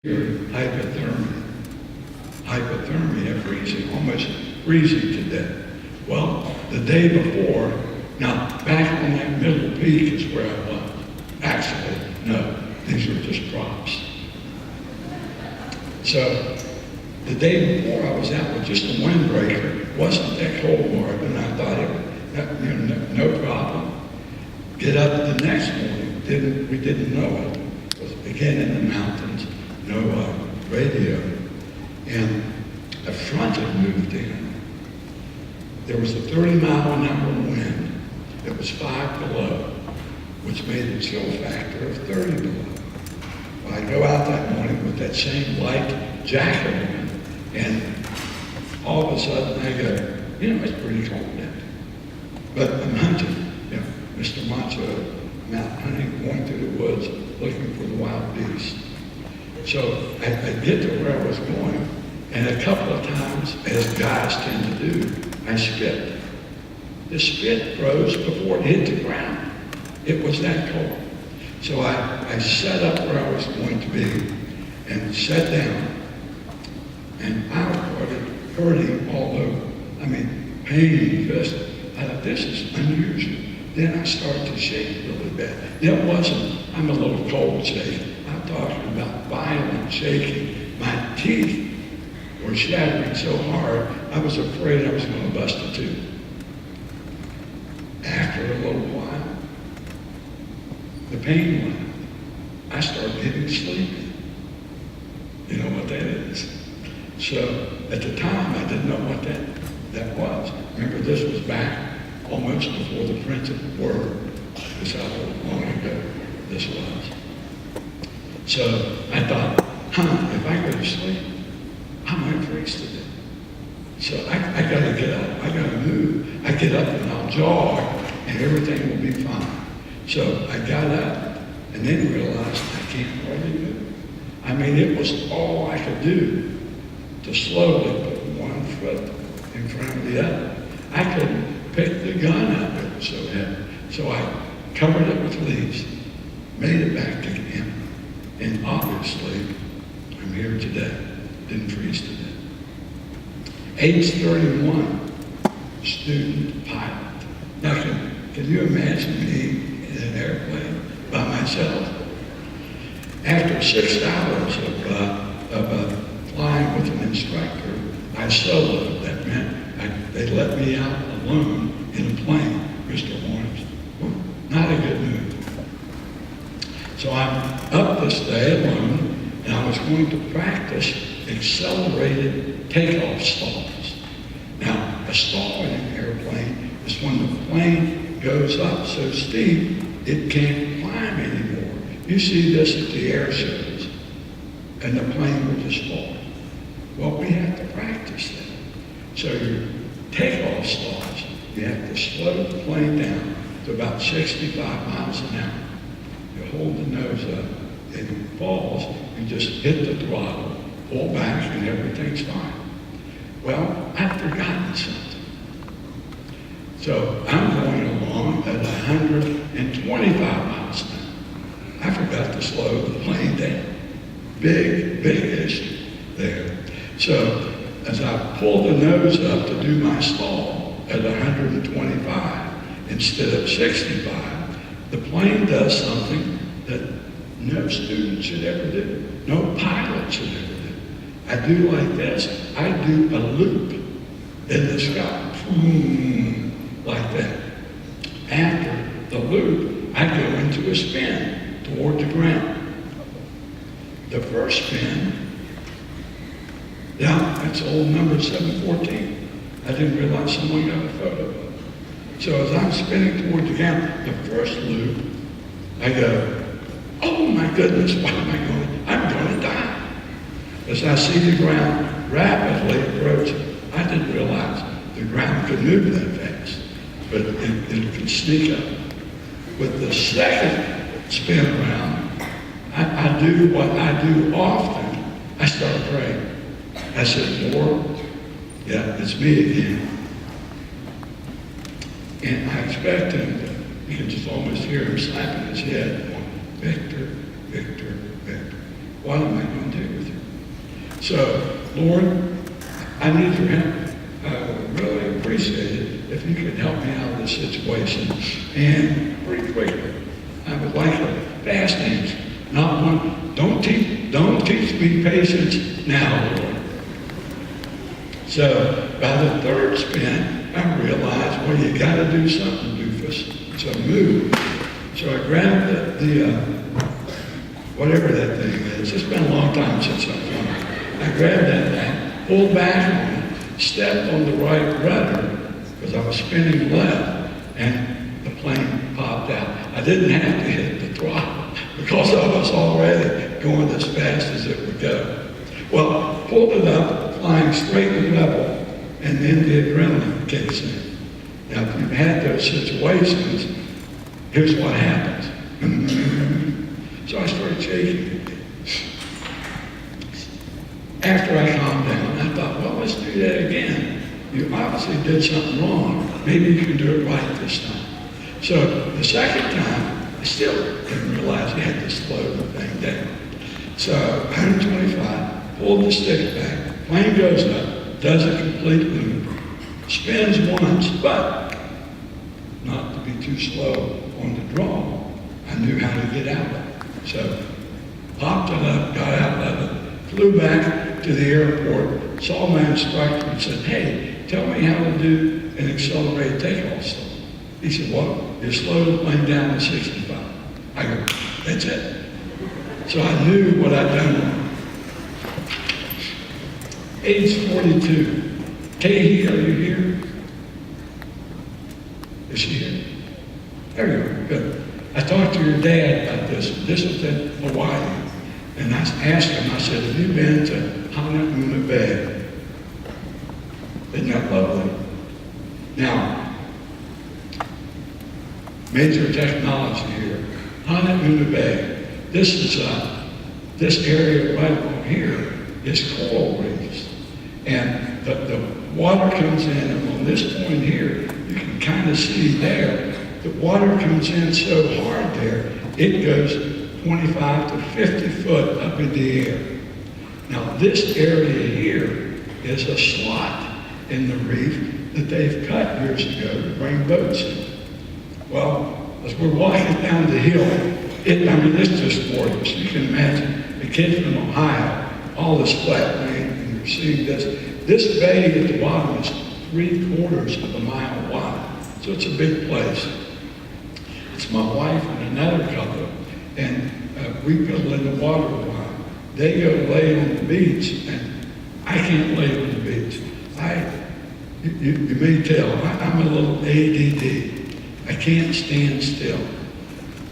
hypothermia. Hypothermia, freezing, almost freezing to death. Well, the day before, now back on that middle peak is where I was. Actually, no, these were just props. So the day before I was out with just a windbreaker, wasn't that cold more, and I thought no problem. Get up the next morning, we didn't know it. It was again in the mountains, no radio, and a front had moved in. There was a 30-mile-an-hour wind. It was 5 below, which made a chill factor of 30 below. Well, I go out that morning with that same light jacket on, and all of a sudden I go, it's pretty cold out. But I'm hunting, Mr. Macho, I'm out hunting, going through the woods, looking for the wild beast. So I get to where I was going, and a couple of times, as guys tend to do, I spit. The spit froze before it hit the ground. It was that cold. So I sat up where I was going to be and sat down, and I started hurting all over. I mean, pain, just, I thought, this is unusual. Then I started to shake really bad. It wasn't, I'm a little cold shake. I'm talking about violent shaking. My teeth were shattering so hard, I was afraid I was going to bust a tooth. After a little while, the pain went. I started getting sleepy. You know what that is? So at the time, I didn't know what that was. Remember, this was back almost before the printed word. This is how long ago this was. So I thought, if I go to sleep, I might freeze to death. So I got to get up. I got to move. I get up and I'll jog, and everything will be fine. So I got up and then realized I can't hardly move. I mean, it was all I could do to slowly put one foot in front of the other. I couldn't pick the gun up. It was so heavy. So I covered it with leaves, made it back to camp, and obviously, I'm here today. Didn't freeze to death. Age 31, student pilot. Now, can you imagine me in an airplane by myself? After 6 hours of flying with an instructor, I soloed. That meant they let me out alone in a plane. Mr. Lawrence, not a good move. So I'm up this day alone, and I was going to practice accelerated takeoff stalls. Now, a stall in an airplane is when the plane goes up so steep, it can't climb anymore. You see this at the air shows, and the plane will just fall. Well, we have to practice that. So your takeoff stalls, you have to slow the plane down to about 65 miles an hour. You hold the nose up, and it falls, you just hit the throttle, pull back, and everything's fine. Well, I've forgotten something. So I'm going along at 125 miles an hour. I forgot to slow the plane down. Big issue there. So as I pull the nose up to do my stall at 125 instead of 65, the plane does something that no student should ever do. No pilot should ever do. I do like this. I do a loop in the sky. Like that. After the loop, I go into a spin toward the ground. The first spin, that's old number 714. I didn't realize someone got a photo of it. So as I'm spinning toward the ground, the first loop, I go, oh my goodness, what am I going? I'm going to die. As I see the ground rapidly approaching, I didn't realize the ground could move that fast, but it could sneak up. With the second spin around, I do what I do often. I start praying. I said, Lord, yeah, it's me again. And I expect him to, you can just almost hear him slapping his head, going, Victor, Victor, Victor. what am I going to do with you? So, Lord, I need your help. I would really appreciate it if you could help me out of this situation. And pretty quickly, I would like a fast answer. Not one, don't teach me patience now, Lord. So by the third spin, I realized, well, you got to do something, doofus. So move. So I grabbed the whatever that thing is. It's been a long time since I've done it. I grabbed that thing, pulled back on it, stepped on the right rudder because I was spinning left, and the plane popped out. I didn't have to hit the throttle because I was already going as fast as it would go. Well, pulled it up, flying straight and level, and then the adrenaline kicks in. Now, if you've had those situations, here's what happens. So I started shaking. After I calmed down, I thought, well, let's do that again. You obviously did something wrong. Maybe you can do it right this time. So the second time, I still didn't realize you had to slow the thing down. So 125, pulled the stick back, plane goes up, does a complete loop, spins once, but not to be too slow on the draw. I knew how to get out of it. So popped it up, got out of it, flew back to the airport, saw my instructor and said, hey, tell me how to do an accelerated takeoff slope. He said, well, you slow the plane down to 65. I go, that's it. So I knew what I'd done wrong. Age 42. Katie, are you here? Is she here? There you are, good. I talked to your dad about this. This was in Hawaii. And I asked him, I said, have you been to Haddad Bay? Isn't that lovely? Now, major technology here. Haddad Bay. This is this area right over here is coral reefs, and the water comes in, and on this point here, you can kind of see there, the water comes in so hard there, it goes 25 to 50 foot up in the air. Now this area here is a slot in the reef that they've cut years ago to bring boats in. Well, as we're walking down the hill, it's just gorgeous. You can imagine a kid from Ohio, all this flat land, and you're seeing this. This bay at the bottom is 3/4 of a mile wide, so it's a big place. It's my wife and another couple, and we go in the water a while. They go lay on the beach, and I can't lay on the beach. You may tell, I'm a little ADD. I can't stand still.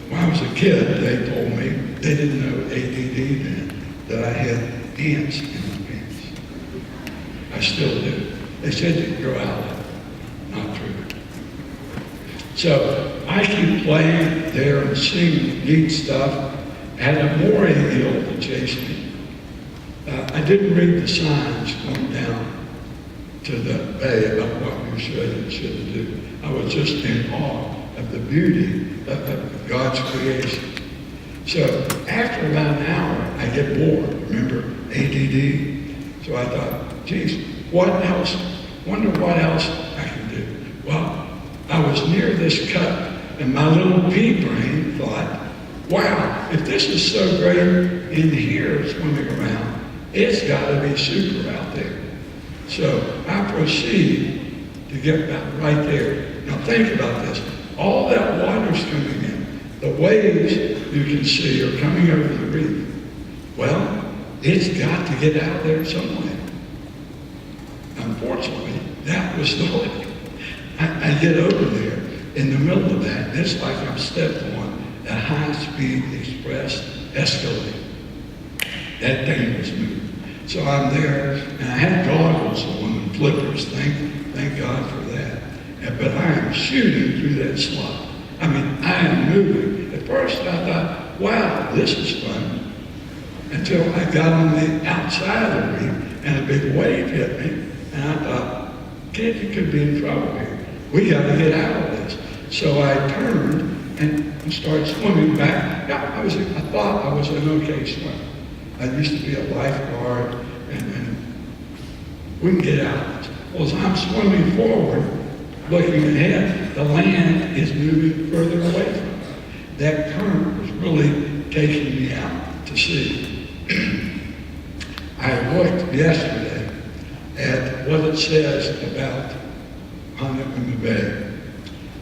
When I was a kid, they told me, they didn't know ADD then, that I had ants in my pants. I still do. They said you'd grow out of it. Not true. So I keep playing there and seeing neat stuff. I had a moray eel that chased me. I didn't read the signs going down to the bay about what you should and shouldn't do. I was just in awe of the beauty of God's creation. So after about an hour, I get bored. Remember, ADD? So I thought, geez, what else? Wonder what else I can do. Well, I was near this cut, and my little pea brain thought, wow, if this is so great in here swimming around, it's got to be super out there. So I proceed to get about right there. Now think about this. All that water's coming in. The waves you can see are coming over the reef. Well, it's got to get out there somewhere. Unfortunately, that was the way. I get over there in the middle of that, and it's like I'm stepped on a high-speed express escalator. That thing was moving. So I'm there, and I had goggles on and flippers. Thank God for that. But I am shooting through that slot. I mean, I am moving. At first I thought, wow, this is fun. Until I got on the outside of the reef and a big wave hit me. And I thought, kid, you could be in trouble here. We got to get out of this. So I turned and started swimming back. I thought I was an okay swimmer. I used to be a lifeguard, and we can get out. Well, as I'm swimming forward, looking ahead, the land is moving further away from me. That current was really taking me out to sea. I looked yesterday at what it says about Honolulu Bay.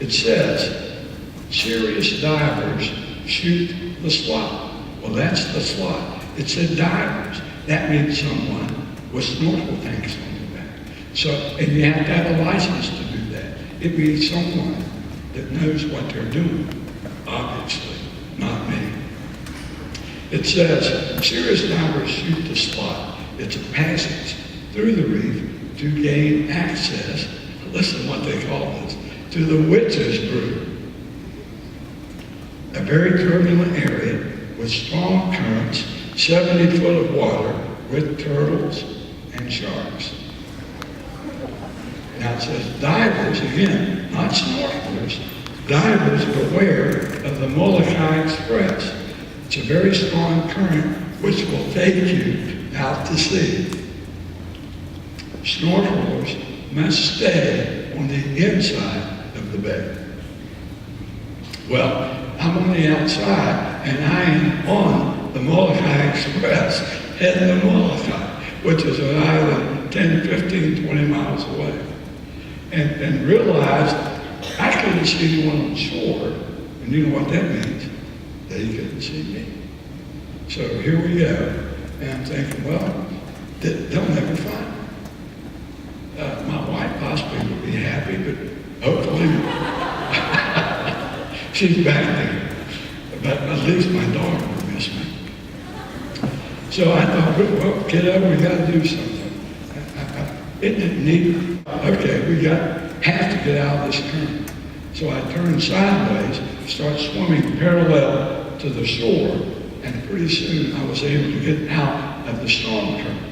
It says, serious divers shoot the slot. Well, that's the slot. It said divers. That means someone with snorkel tanks on their back. So, and you have to have a license to do that. It means someone that knows what they're doing. Obviously, not me. It says, serious divers shoot the slot. It's a passage through the reef to gain access, listen what they call this, to the witch's brew. A very turbulent area with strong currents, 70 foot of water with turtles and sharks. Now it says divers, again, not snorkelers, divers beware of the Molokai Express. It's a very strong current which will take you out to sea. Snorkelers must stay on the inside of the bay. Well, I'm on the outside and I am on the Molokai Express heading to Molokai, which is an island 10, 15, 20 miles away. And realized I couldn't see anyone on shore, and you know what that means? They couldn't see me. So here we go, and I'm thinking, well, they'll never find me. My wife possibly would be happy, but hopefully she's back there. But at least my daughter will miss me. So I thought, well, kiddo, we got to do something. Isn't it neat? Okay, we have to get out of this current. So I turned sideways, start swimming parallel to the shore, and pretty soon I was able to get out of the storm current.